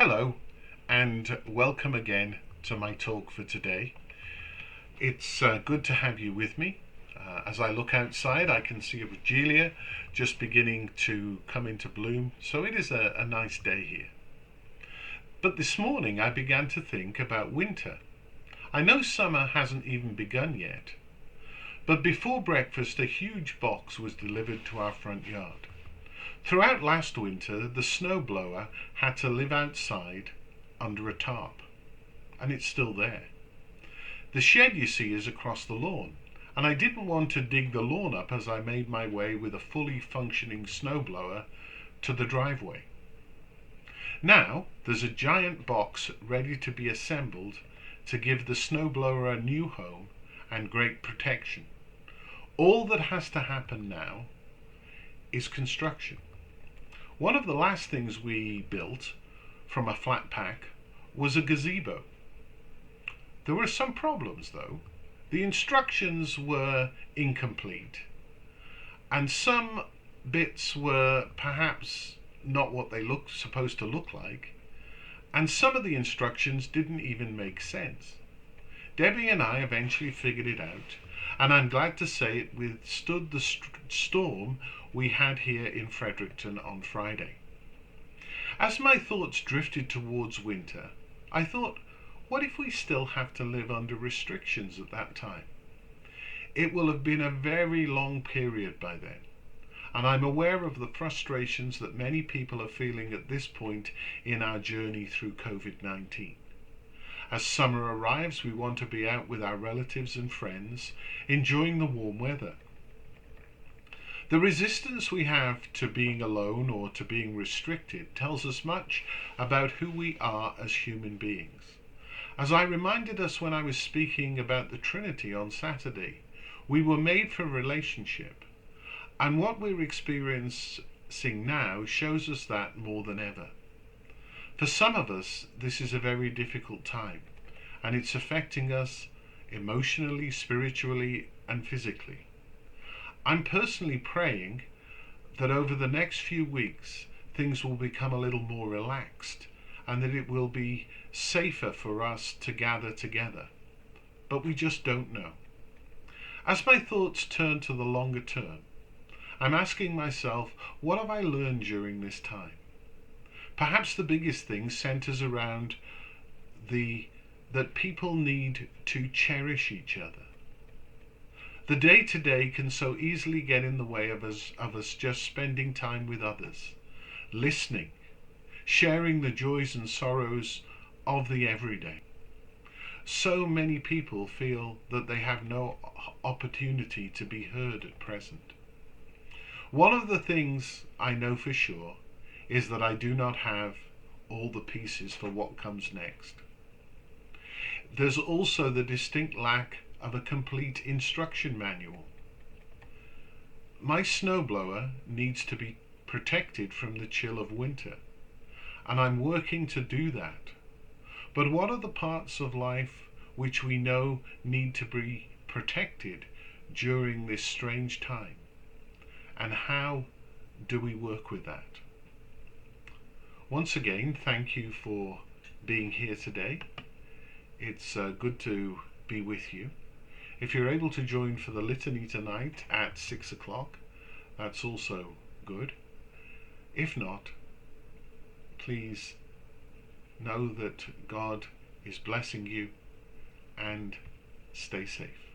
Hello, and welcome again to my talk for today. It's good to have you with me. As I look outside, I can see a Regelia just beginning to come into bloom, so it is a nice day here. But this morning I began to think about winter. I know summer hasn't even begun yet, but before breakfast a huge box was delivered to our front yard. Throughout last winter, the snowblower had to live outside under a tarp, and it's still there. The shed, you see, is across the lawn, and I didn't want to dig the lawn up as I made my way with a fully functioning snowblower to the driveway. Now, there's a giant box ready to be assembled to give the snowblower a new home and great protection. All that has to happen now is construction. One of the last things we built from a flat pack was a gazebo. There were some problems though. The instructions were incomplete, and some bits were perhaps not what they supposed to look like, and some of the instructions didn't even make sense. Debbie and I eventually figured it out, and I'm glad to say it withstood the storm we had here in Fredericton on Friday. As my thoughts drifted towards winter, I thought, what if we still have to live under restrictions at that time? It will have been a very long period by then, and I'm aware of the frustrations that many people are feeling at this point in our journey through COVID-19. As summer arrives, we want to be out with our relatives and friends, enjoying the warm weather. The resistance we have to being alone or to being restricted tells us much about who we are as human beings. As I reminded us when I was speaking about the Trinity on Saturday, we were made for relationship, and what we're experiencing now shows us that more than ever. For some of us, this is a very difficult time, and it's affecting us emotionally, spiritually, and physically. I'm personally praying that over the next few weeks things will become a little more relaxed and that it will be safer for us to gather together. But we just don't know. As my thoughts turn to the longer term, I'm asking myself, what have I learned during this time? Perhaps the biggest thing centers around that people need to cherish each other. The day-to-day can so easily get in the way of us just spending time with others, listening, sharing the joys and sorrows of the everyday. So many people feel that they have no opportunity to be heard at present. One of the things I know for sure is that I do not have all the pieces for what comes next. There's also the distinct lack of a complete instruction manual. My snowblower needs to be protected from the chill of winter, and I'm working to do that. But what are the parts of life which we know need to be protected during this strange time? And how do we work with that? Once again, thank you for being here today. It's good to be with you. If you're able to join for the litany tonight at 6 o'clock, that's also good. If not, please know that God is blessing you and stay safe.